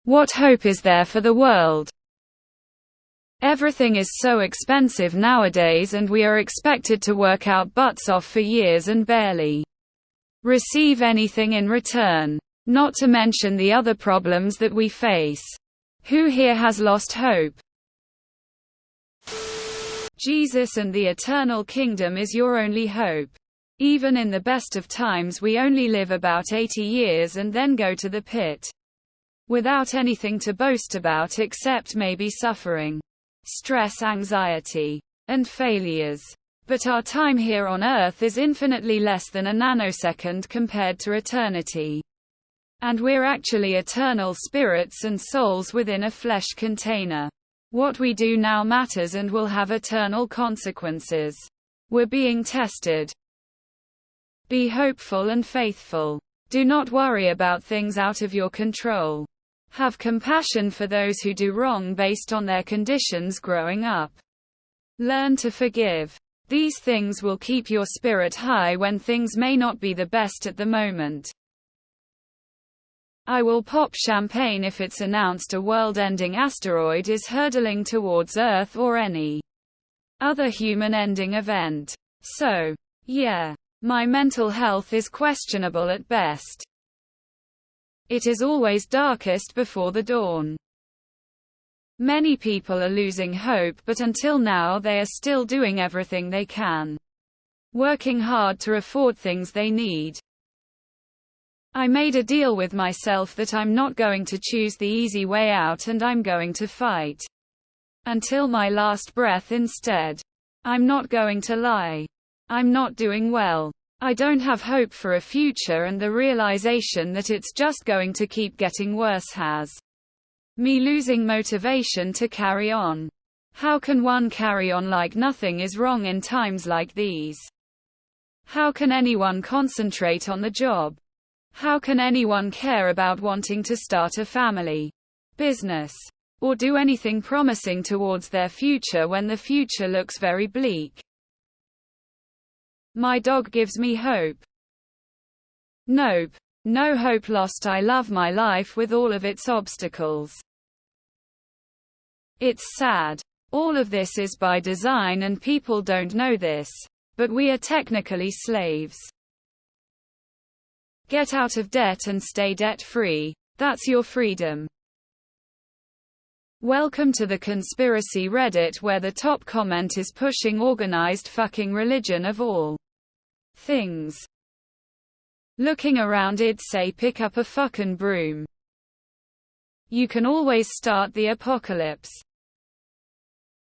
What hope is there for the world? Everything is so expensive nowadays, and we are expected to work our butts off for years and barely receive anything in return. Not to mention the other problems that we face. Who here has lost hope? Jesus and the eternal kingdom is your only hope. Even in the best of times, we only live about 80 years and then go to the pit. Without anything to boast about except maybe suffering, stress, anxiety, and failures. But our time here on earth is infinitely less than a nanosecond compared to eternity. And we're actually eternal spirits and souls within a flesh container. What we do now matters and will have eternal consequences. We're being tested. Be hopeful and faithful. Do not worry about things out of your control. Have compassion for those who do wrong based on their conditions growing up. Learn to forgive. These things will keep your spirit high when things may not be the best at the moment. I will pop champagne if it's announced a world-ending asteroid is hurtling towards Earth or any other human-ending event. So, yeah. My mental health is questionable at best. It is always darkest before the dawn. Many people are losing hope, but until now they are still doing everything they can. Working hard to afford things they need. I made a deal with myself that I'm not going to choose the easy way out and I'm going to fight until my last breath instead. I'm not going to lie. I'm not doing well. I don't have hope for a future, and the realization that it's just going to keep getting worse has me losing motivation to carry on. How can one carry on like nothing is wrong in times like these? How can anyone concentrate on the job? How can anyone care about wanting to start a family, business, or do anything promising towards their future when the future looks very bleak? My dog gives me hope. Nope. No hope lost. I love my life with all of its obstacles. It's sad. All of this is by design and people don't know this. But we are technically slaves. Get out of debt and stay debt-free. That's your freedom. Welcome to the conspiracy Reddit, where the top comment is pushing organized fucking religion of all things. Looking around, it'd say pick up a fucking broom. You can always start the apocalypse.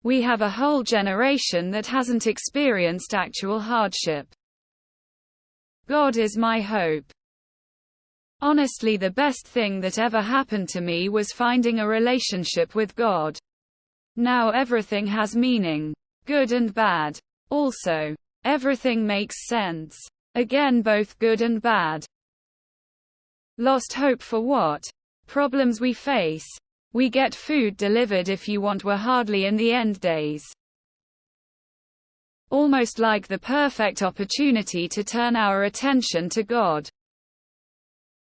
We have a whole generation that hasn't experienced actual hardship. God is my hope. Honestly, the best thing that ever happened to me was finding a relationship with God. Now everything has meaning. Good and bad. Also, everything makes sense. Again, both good and bad. Lost hope for what? Problems we face. We get food delivered if you want. We're hardly in the end days. Almost like the perfect opportunity to turn our attention to God.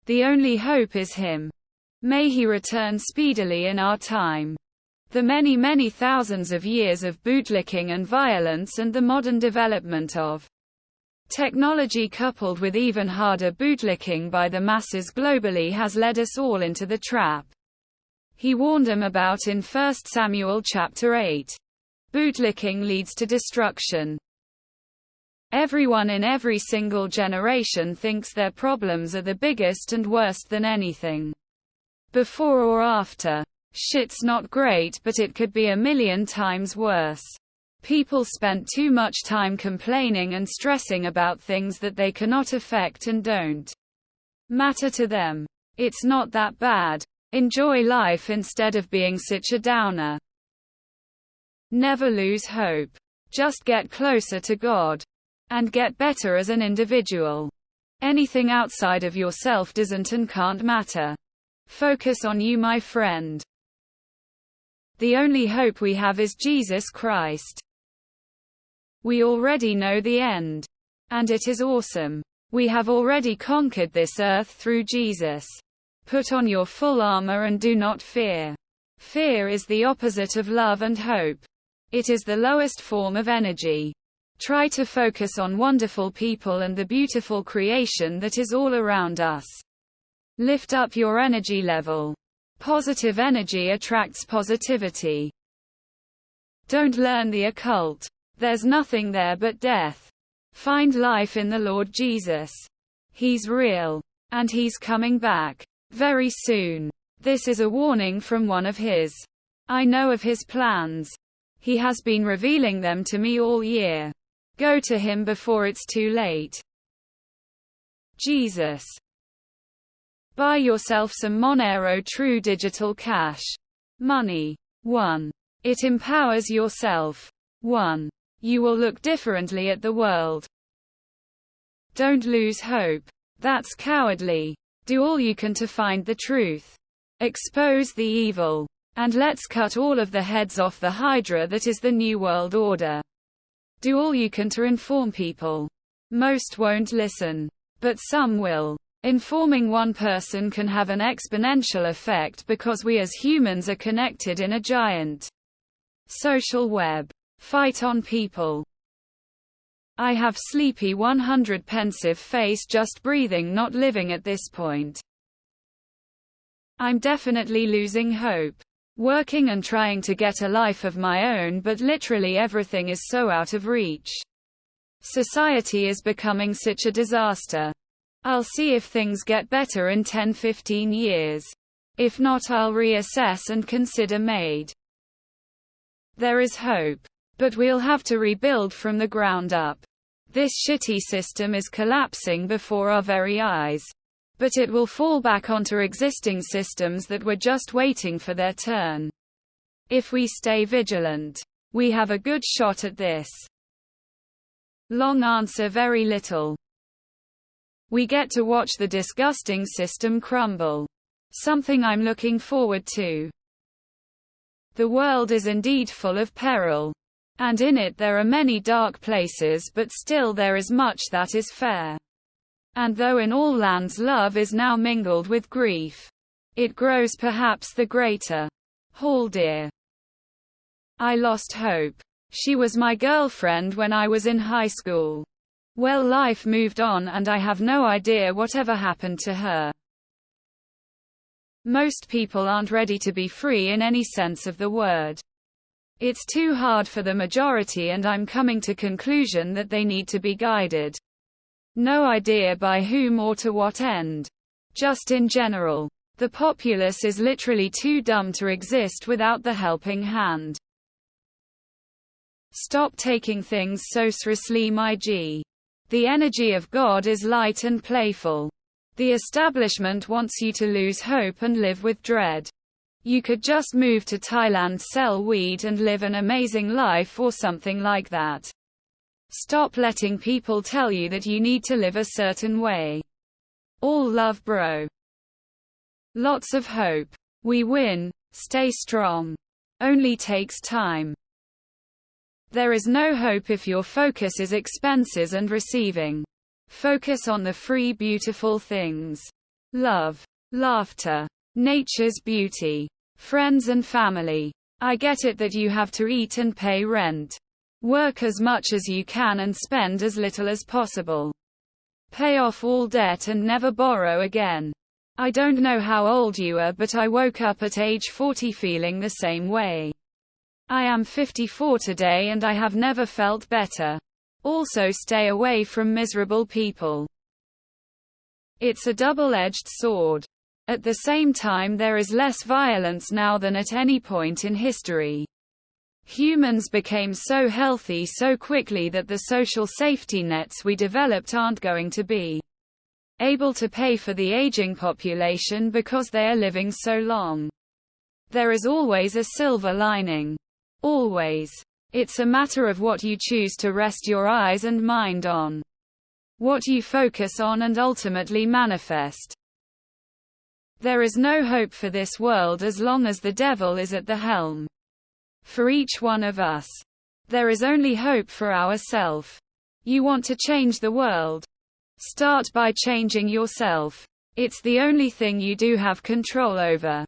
The only hope is Him. May He return speedily in our time. The many, many thousands of years of bootlicking and violence and the modern development of technology coupled with even harder bootlicking by the masses globally has led us all into the trap He warned them about in 1 Samuel chapter 8. Bootlicking leads to destruction. Everyone in every single generation thinks their problems are the biggest and worst than anything before or after. Shit's not great, but it could be a million times worse. People spent too much time complaining and stressing about things that they cannot affect and don't matter to them. It's not that bad. Enjoy life instead of being such a downer. Never lose hope. Just get closer to God. And get better as an individual. Anything outside of yourself doesn't and can't matter. Focus on you, my friend. The only hope we have is Jesus Christ. We already know the end. And it is awesome. We have already conquered this earth through Jesus. Put on your full armor and do not fear. Fear is the opposite of love and hope. It is the lowest form of energy. Try to focus on wonderful people and the beautiful creation that is all around us. Lift up your energy level. Positive energy attracts positivity. Don't learn the occult. There's nothing there but death. Find life in the Lord Jesus. He's real. And He's coming back very soon. This is a warning from one of His. I know of His plans. He has been revealing them to me all year. Go to Him before it's too late. Jesus. Buy yourself some Monero True Digital Cash. Money. 1. It empowers yourself. 1. You will look differently at the world. Don't lose hope. That's cowardly. Do all you can to find the truth. Expose the evil. And let's cut all of the heads off the hydra that is the New World Order. Do all you can to inform people. Most won't listen. But some will. Informing one person can have an exponential effect because we as humans are connected in a giant social web. Fight on people. I have sleepy 100 pensive face just breathing not living at this point. I'm definitely losing hope. Working and trying to get a life of my own but literally everything is so out of reach. Society is becoming such a disaster. I'll see if things get better in 10-15 years. If not, I'll reassess and consider made. There is hope. But we'll have to rebuild from the ground up. This shitty system is collapsing before our very eyes. But it will fall back onto existing systems that were just waiting for their turn. If we stay vigilant, we have a good shot at this. Long answer: very little. We get to watch the disgusting system crumble. Something I'm looking forward to. The world is indeed full of peril. And in it there are many dark places, but still there is much that is fair. And though in all lands love is now mingled with grief, it grows perhaps the greater. Hall dear. I lost hope. She was my girlfriend when I was in high school. Well, life moved on and I have no idea whatever happened to her. Most people aren't ready to be free in any sense of the word. It's too hard for the majority, and I'm coming to conclusion that they need to be guided. No idea by whom or to what end. Just in general. The populace is literally too dumb to exist without the helping hand. Stop taking things so seriously, my G. The energy of God is light and playful. The establishment wants you to lose hope and live with dread. You could just move to Thailand, sell weed and live an amazing life or something like that. Stop letting people tell you that you need to live a certain way. All love, bro. Lots of hope. We win. Stay strong. Only takes time. There is no hope if your focus is expenses and receiving. Focus on the free, beautiful things. Love. Laughter. Nature's beauty. Friends and family. I get it that you have to eat and pay rent. Work as much as you can and spend as little as possible. Pay off all debt and never borrow again. I don't know how old you are, but I woke up at age 40 feeling the same way. I am 54 today and I have never felt better. Also, stay away from miserable people. It's a double-edged sword. At the same time, there is less violence now than at any point in history. Humans became so healthy so quickly that the social safety nets we developed aren't going to be able to pay for the aging population because they are living so long. There is always a silver lining. Always. It's a matter of what you choose to rest your eyes and mind on. What you focus on and ultimately manifest. There is no hope for this world as long as the devil is at the helm. For each one of us. There is only hope for ourselves. You want to change the world? Start by changing yourself. It's the only thing you do have control over.